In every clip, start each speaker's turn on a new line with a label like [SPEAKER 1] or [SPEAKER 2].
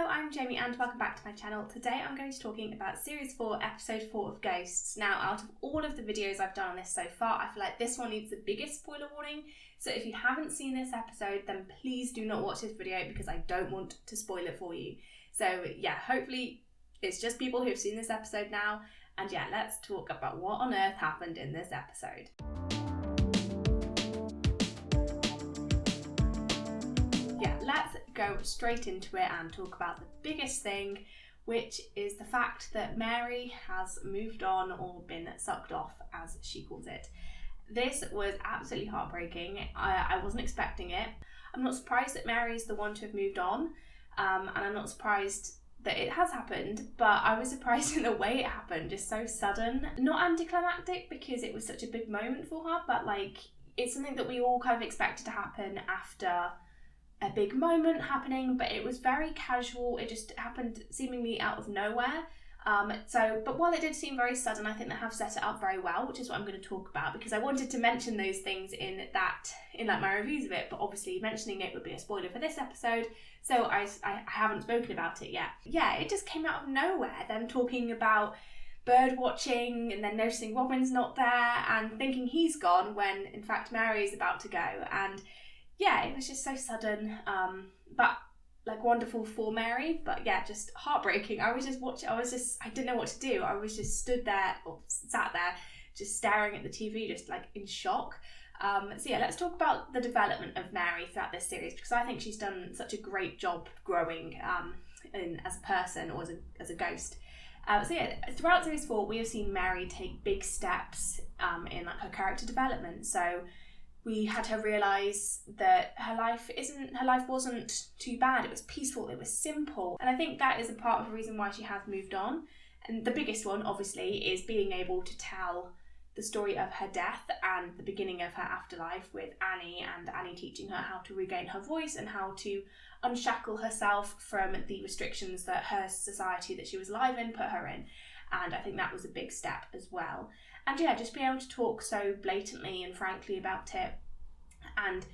[SPEAKER 1] I'm Jamie and welcome back to my channel. Today I'm going to be talking about Series 4, Episode 4 of Ghosts. Now, out of all of the videos I've done on this so far, I feel like this one needs the biggest spoiler warning. So if you haven't seen this episode, then please do not watch this video because I don't want to spoil it for you. So yeah, hopefully it's just people who've seen this episode now. And yeah, let's talk about what on earth happened in this episode. Let's go straight into it and talk about the biggest thing, which is the fact that Mary has moved on or been sucked off, as she calls it. This was absolutely heartbreaking. I wasn't expecting it. I'm not surprised that Mary's the one to have moved on, and I'm not surprised that it has happened, but I was surprised in the way it happened, just so sudden. Not anticlimactic because it was such a big moment for her, but like it's something that we all kind of expected to happen after a big moment happening, but it was very casual. It just happened seemingly out of nowhere. But while it did seem very sudden, I think they have set it up very well, which is what I'm going to talk about because I wanted to mention those things in my reviews of it, but obviously mentioning it would be a spoiler for this episode, so I haven't spoken about it yet. Yeah, it just came out of nowhere, them talking about bird watching and then noticing Robin's not there and thinking he's gone when in fact Mary's about to go, and yeah, it was just so sudden, but like wonderful for Mary, but yeah, just heartbreaking. I was just watching, I didn't know what to do. I was just sat there, just staring at the TV, just like in shock. So yeah, let's talk about the development of Mary throughout this series, because I think she's done such a great job growing as a person or as a ghost. So yeah, throughout Series 4, we have seen Mary take big steps in like her character development. So we had her realise that her life wasn't too bad. It was peaceful, it was simple. And I think that is a part of the reason why she has moved on. And the biggest one, obviously, is being able to tell the story of her death and the beginning of her afterlife with Annie, and Annie teaching her how to regain her voice and how to unshackle herself from the restrictions that her society that she was alive in put her in. And I think that was a big step as well. And yeah, just being able to talk so blatantly and frankly about it and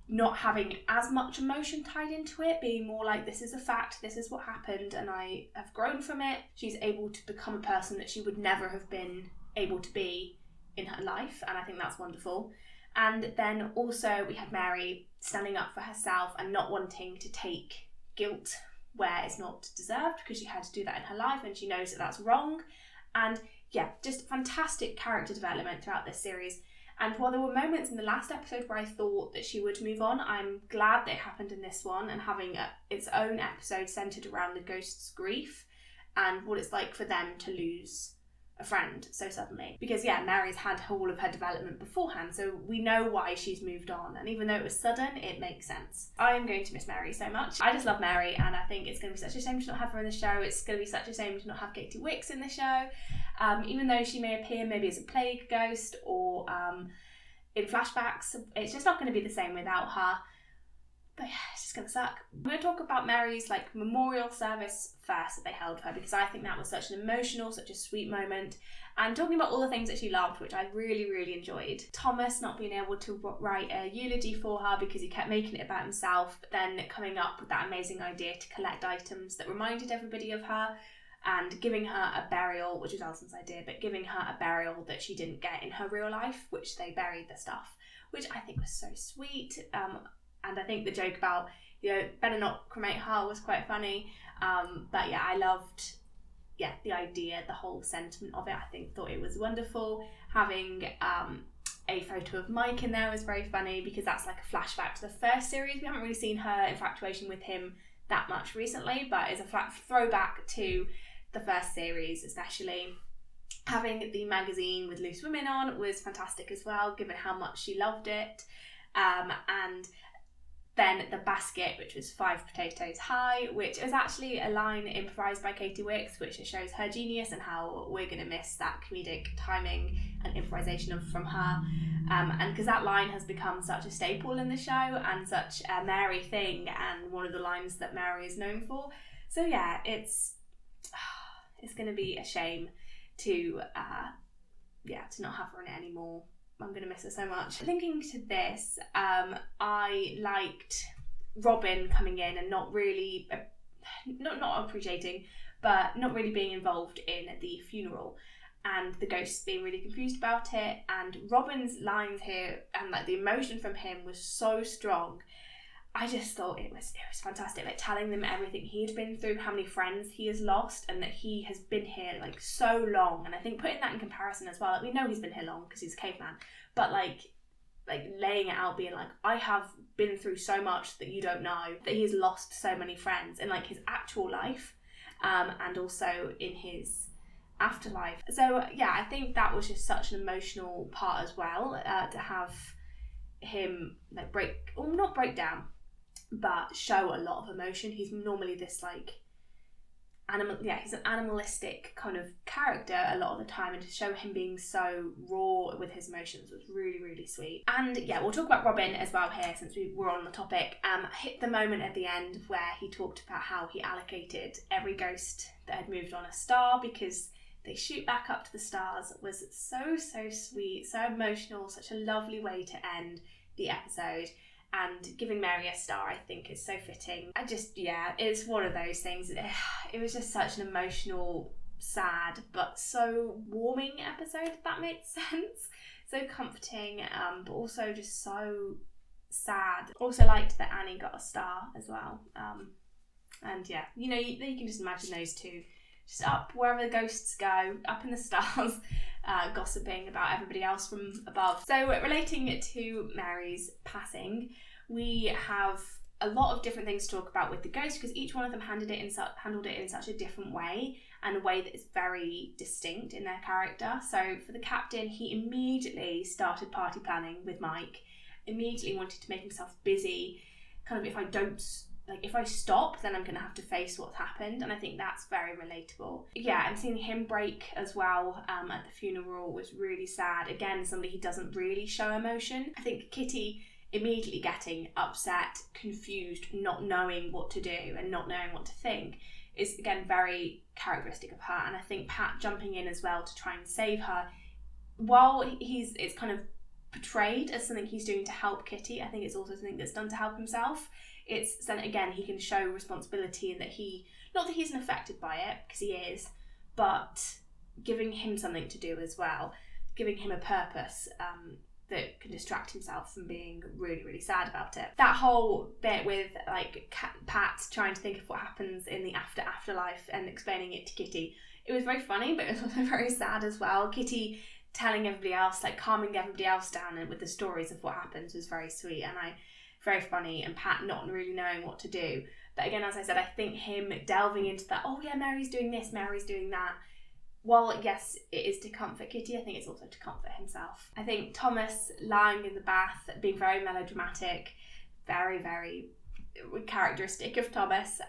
[SPEAKER 1] not having as much emotion tied into it, being more like, this is a fact, this is what happened, and I have grown from it. She's able to become a person that she would never have been able to be in her life, and I think that's wonderful. And then also we had Mary standing up for herself and not wanting to take guilt where it's not deserved, because she had to do that in her life and she knows that that's wrong. And yeah, just fantastic character development throughout this series. And while there were moments in the last episode where I thought that she would move on, I'm glad that it happened in this one, and having its own episode centred around the ghost's grief and what it's like for them to lose a friend so suddenly. Because yeah, Mary's had all of her development beforehand, so we know why she's moved on, and even though it was sudden, it makes sense. I am going to miss Mary so much. I just love Mary, and I think it's going to be such a shame to not have her in the show. It's going to be such a shame to not have Katy Wix in the show, even though she may appear maybe as a plague ghost or in flashbacks. It's just not going to be the same without her. But yeah, it's just going to suck. I'm going to talk about Mary's like memorial service first that they held for her, because I think that was such an emotional, such a sweet moment. And talking about all the things that she loved, which I really, really enjoyed. Thomas not being able to write a eulogy for her because he kept making it about himself, but then coming up with that amazing idea to collect items that reminded everybody of her and giving her a burial, which was Alison's idea, but giving her a burial that she didn't get in her real life, which they buried the stuff, which I think was so sweet. And I think the joke about, better not cremate her was quite funny. But yeah, I loved, the idea, the whole sentiment of it. Thought it was wonderful. Having a photo of Mike in there was very funny, because that's like a flashback to the first series. We haven't really seen her infatuation with him that much recently, but it's a throwback to the first series especially. Having the magazine with loose women on was fantastic as well, given how much she loved it. And then the basket, which was 5 potatoes high, which is actually a line improvised by Katy Wix, which shows her genius and how we're going to miss that comedic timing and improvisation from her. And because that line has become such a staple in the show and such a Mary thing, and one of the lines that Mary is known for. So yeah, it's going to be a shame to not have her in it anymore. I'm going to miss her so much. Linking to this, I liked Robin coming in and not really not appreciating, but not really being involved in the funeral. And the ghosts being really confused about it. And Robin's lines here and like the emotion from him was so strong. I just thought it was fantastic, like telling them everything he'd been through, how many friends he has lost, and that he has been here like so long. And I think putting that in comparison as well, like we know he's been here long because he's a caveman, but like laying it out, being like, I have been through so much that you don't know, that he's lost so many friends in like his actual life, and also in his afterlife. So yeah, I think that was just such an emotional part as well, to have him like not break down, but show a lot of emotion. He's normally this like he's an animalistic kind of character a lot of the time, and to show him being so raw with his emotions was really, really sweet. And yeah, we'll talk about Robin as well here since we were on the topic. Hit the moment at the end where he talked about how he allocated every ghost that had moved on a star because they shoot back up to the stars. Was so sweet, so emotional, such a lovely way to end the episode. And giving Mary a star, I think, is so fitting. It's one of those things. It was just such an emotional, sad, but so warming episode, if that makes sense. So comforting, but also just so sad. Also liked that Annie got a star as well. And yeah, you can just imagine those two just up wherever the ghosts go, up in the stars, gossiping about everybody else from above. So relating to Mary's passing, we have a lot of different things to talk about with the ghosts, because each one of them handled it in such a different way, and a way that is very distinct in their character. So for the captain, he immediately started party planning with Mike, immediately wanted to make himself busy, kind of if I stop, then I'm going to have to face what's happened. And I think that's very relatable. Yeah, and seeing him break as well at the funeral was really sad. Again, somebody who doesn't really show emotion. I think Kitty immediately getting upset, confused, not knowing what to do and not knowing what to think is, again, very characteristic of her. And I think Pat jumping in as well to try and save her, while it's kind of portrayed as something he's doing to help Kitty, I think it's also something that's done to help himself. It's then again he can show responsibility, and that not that he's affected by it, because he is, but giving him something to do as well, giving him a purpose that can distract himself from being really, really sad about it. That whole bit with like Pat trying to think of what happens in the afterlife and explaining it to Kitty, it was very funny, but it was also very sad as well. Kitty telling everybody else, like calming everybody else down, and with the stories of what happens was very sweet, and very funny, and Pat not really knowing what to do. But again, as I said, I think him delving into that, oh yeah, Mary's doing this, Mary's doing that, while yes, it is to comfort Kitty, I think it's also to comfort himself. I think Thomas lying in the bath, being very melodramatic, very, very characteristic of Thomas.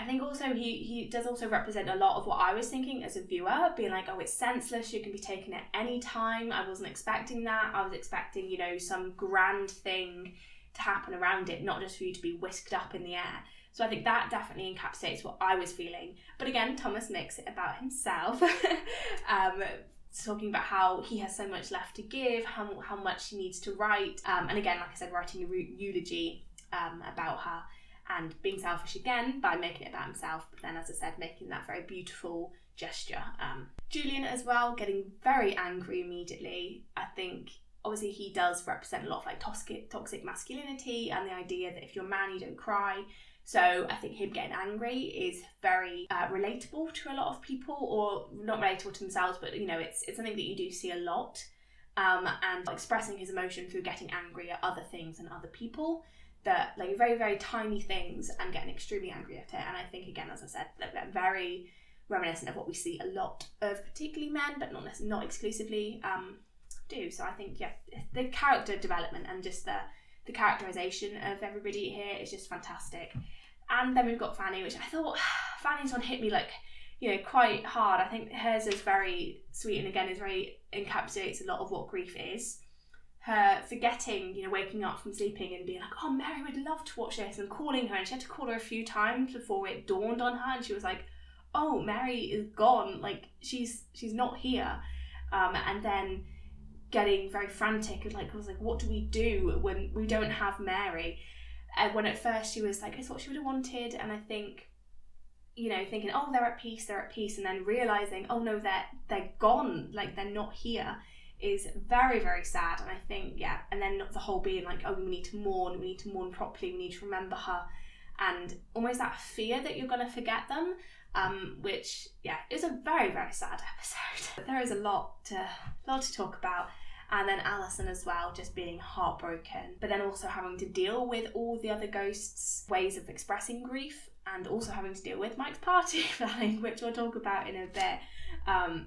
[SPEAKER 1] I think also he does also represent a lot of what I was thinking as a viewer, being like, oh, it's senseless, you can be taken at any time. I wasn't expecting that. I was expecting, some grand thing to happen around it, not just for you to be whisked up in the air. So I think that definitely encapsulates what I was feeling. But again, Thomas makes it about himself, talking about how he has so much left to give, how much he needs to write. And again, like I said, writing a eulogy about her, and being selfish again by making it about himself, but then, as I said, making that very beautiful gesture. Julian as well, getting very angry immediately. I think obviously he does represent a lot of like toxic masculinity, and the idea that if you're a man you don't cry. So I think him getting angry is very relatable to a lot of people, or not relatable to themselves, but it's something that you do see a lot, and expressing his emotion through getting angry at other things and other people, that like very, very tiny things, and getting extremely angry at it. And I think, again, as I said, that they're very reminiscent of what we see a lot of, particularly men, but not exclusively, do. So I think, yeah, the character development and just the characterization of everybody here is just fantastic. And then we've got Fanny, which I thought Fanny's one hit me like, quite hard. I think hers is very sweet, and again encapsulates a lot of what grief is. Her forgetting, waking up from sleeping and being like, oh, Mary would love to watch this, and calling her, and she had to call her a few times before it dawned on her, and she was like, oh, Mary is gone, like she's not here. And then getting very frantic and was like, what do we do when we don't have Mary? when at first she was like, it's what she would have wanted, and I think, you know, thinking, oh, they're at peace, and then realising, oh no, they're gone, like they're not here, is very, very sad. And I think, yeah, and then the whole being like, oh, we need to mourn properly, we need to remember her, and almost that fear that you're going to forget them, which, yeah, is a very, very sad episode. There is a lot to talk about. And then Alison as well, just being heartbroken, but then also having to deal with all the other ghosts' ways of expressing grief, and also having to deal with Mike's party planning, which we'll talk about in a bit.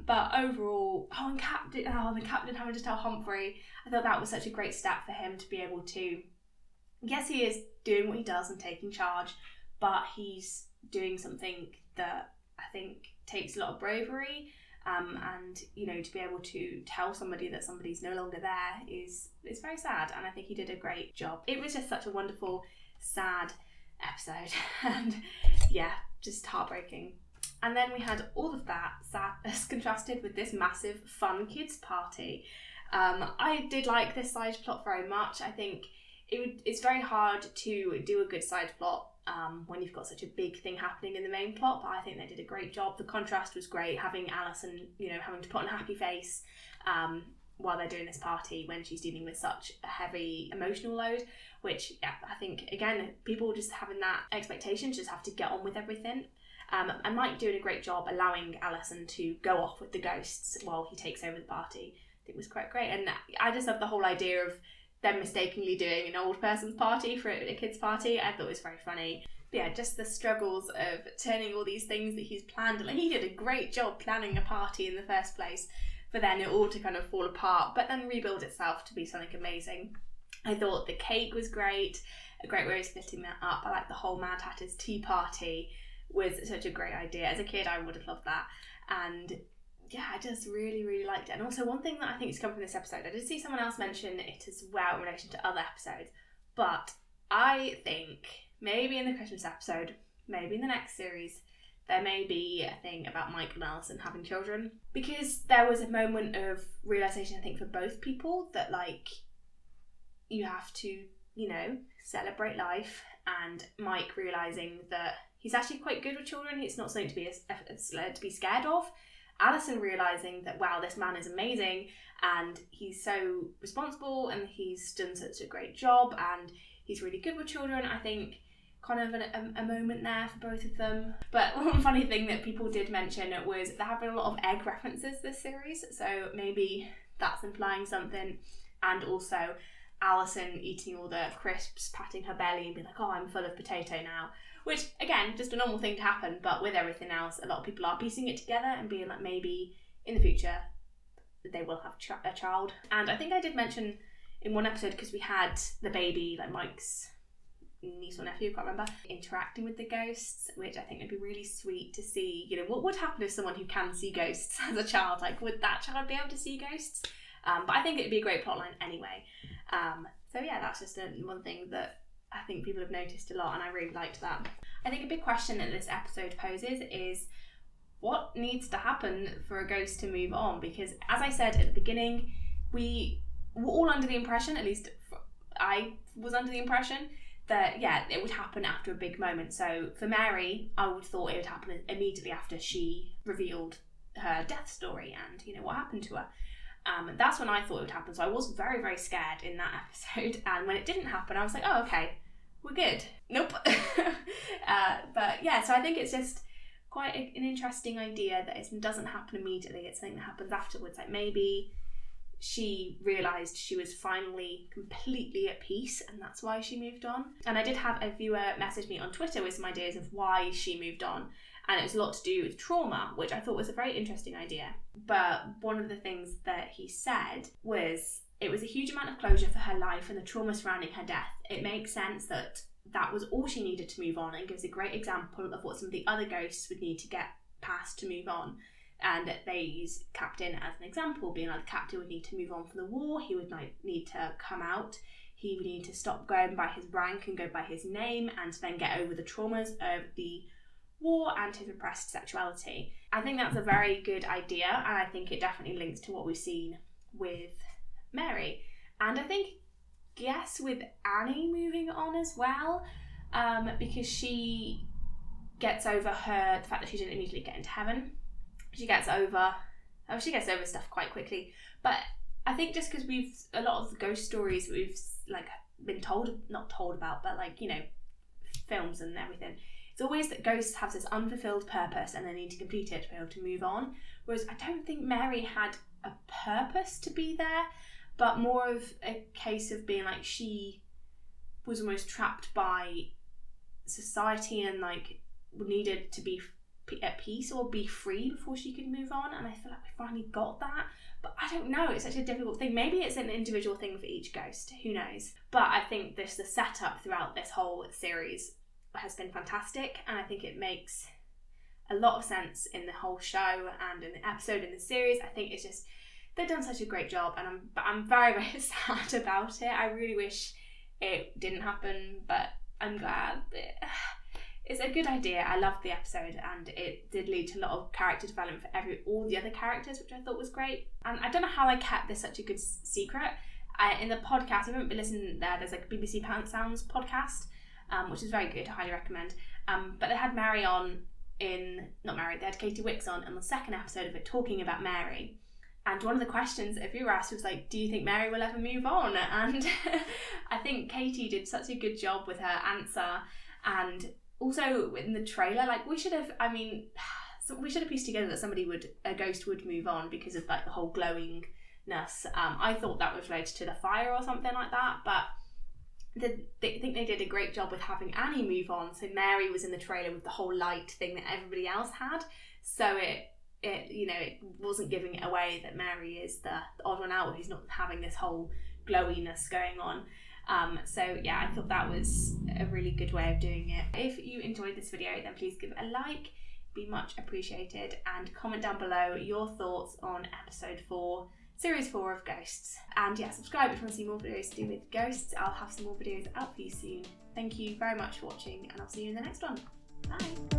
[SPEAKER 1] But overall, the captain having to tell Humphry, I thought that was such a great step for him to be able to, yes, he is doing what he does and taking charge, but he's doing something that I think takes a lot of bravery. And, you know, to be able to tell somebody that somebody's no longer there is very sad, and I think he did a great job. It was just such a wonderful, sad episode, and yeah, just heartbreaking. And then we had all of that sadness contrasted with this massive fun kids party. I did like this side plot very much. I think it's very hard to do a good side plot when you've got such a big thing happening in the main plot, but I think they did a great job. The contrast was great, having Alison, you know, having to put on a happy face while they're doing this party when she's dealing with such a heavy emotional load, which, yeah, I think, again, people just having that expectation just have to get on with everything. And Mike doing a great job allowing Alison to go off with the ghosts while he takes over the party. I think was quite great, and I just love the whole idea of them mistakenly doing an old person's party for a kid's party. I thought it was very funny. But yeah, just the struggles of turning all these things that he's planned. Like, he did a great job planning a party in the first place, for then it all to kind of fall apart, but then rebuild itself to be something amazing. I thought the cake was great, a great way of splitting that up. I like the whole Mad Hatter's tea party was such a great idea. As a kid, I would have loved that. And yeah, I just really, really liked it. And also, one thing that I think has come from this episode, I did see someone else mention it as well in relation to other episodes, but I think maybe in the Christmas episode, maybe in the next series, there may be a thing about Mike and Alison having children, because there was a moment of realisation, I think, for both people that, like, you have to, you know, celebrate life, and Mike realising that he's actually quite good with children, it's not something to be scared of. Alison realising that, wow, this man is amazing and he's so responsible and he's done such a great job and he's really good with children. I think kind of a moment there for both of them. But one funny thing that people did mention was there have been a lot of egg references this series, so maybe that's implying something. And also Alison eating all the crisps, patting her belly and being like, oh, I'm full of potato now. Which, again, just a normal thing to happen, but with everything else, a lot of people are piecing it together and being like, maybe in the future they will have a child. And I think I did mention in one episode, because we had the baby, like Mike's niece or nephew, I can't remember, interacting with the ghosts, which I think would be really sweet to see. You know, what would happen if someone who can see ghosts as a child, like, would that child be able to see ghosts? But I think it'd be a great plotline anyway. So yeah, that's just one thing that I think people have noticed a lot, and I really liked that. I think a big question that this episode poses is what needs to happen for a ghost to move on? Because, as I said at the beginning, we were all under the impression, at least I was under the impression, that, yeah, it would happen after a big moment. So for Mary, I would have thought it would happen immediately after she revealed her death story and, you know, what happened to her. That's when I thought it would happen, so I was very, very scared in that episode, and when it didn't happen I was like, oh, okay, we're good. Nope. But yeah, so I think it's just quite an interesting idea that it doesn't happen immediately, it's something that happens afterwards. Like, maybe she realised she was finally completely at peace and that's why she moved on. And I did have a viewer message me on Twitter with some ideas of why she moved on, and it was a lot to do with trauma, which I thought was a very interesting idea. But one of the things that he said was it was a huge amount of closure for her life and the trauma surrounding her death. It makes sense that that was all she needed to move on, and gives a great example of what some of the other ghosts would need to get past to move on. And they use Captain as an example, being like, the Captain would need to move on from the war, he would need to come out, he would need to stop going by his rank and go by his name, and then get over the traumas of the war and his repressed sexuality. I think that's a very good idea, and I think it definitely links to what we've seen with Mary. And I think guess with Annie moving on as well, because she gets over the fact that she didn't immediately get into heaven. She gets over stuff quite quickly. But I think just because a lot of the ghost stories we've like been not told about, but like, you know, films and everything, it's always that ghosts have this unfulfilled purpose and they need to complete it to be able to move on. Whereas I don't think Mary had a purpose to be there, but more of a case of being like she was almost trapped by society and like needed to be at peace or be free before she could move on. And I feel like we finally got that, but I don't know, it's such a difficult thing. Maybe it's an individual thing for each ghost, who knows. But I think the setup throughout this whole series has been fantastic, and I think it makes a lot of sense in the whole show and in the episode in the series. I think it's just, they've done such a great job, and I'm very, very sad about it. I really wish it didn't happen, but I'm glad. It's a good idea. I loved the episode, and it did lead to a lot of character development for all the other characters, which I thought was great. And I don't know how I kept this such a good secret. In the podcast, I haven't listened there. There's like a BBC Sounds podcast, which is very good. I highly recommend. But they had Mary on they had Katy Wix on in the second episode of it, talking about Mary. And one of the questions a viewer asked was like, do you think Mary will ever move on? And I think Katy did such a good job with her answer. And also in the trailer, like we should have pieced together that a ghost would move on because of like the whole glowingness. I thought that was related to the fire or something like that, but I think they did a great job with having Annie move on. So Mary was in the trailer with the whole light thing that everybody else had. So it wasn't giving it away that Mary is the odd one out who's not having this whole glowiness going on. So yeah, I thought that was a really good way of doing it. If you enjoyed this video, then please give it a like, be much appreciated, and comment down below your thoughts on episode 4, series 4 of Ghosts. And yeah, subscribe if you want to see more videos to do with ghosts. I'll have some more videos out for you soon. Thank you very much for watching, and I'll see you in the next one. Bye!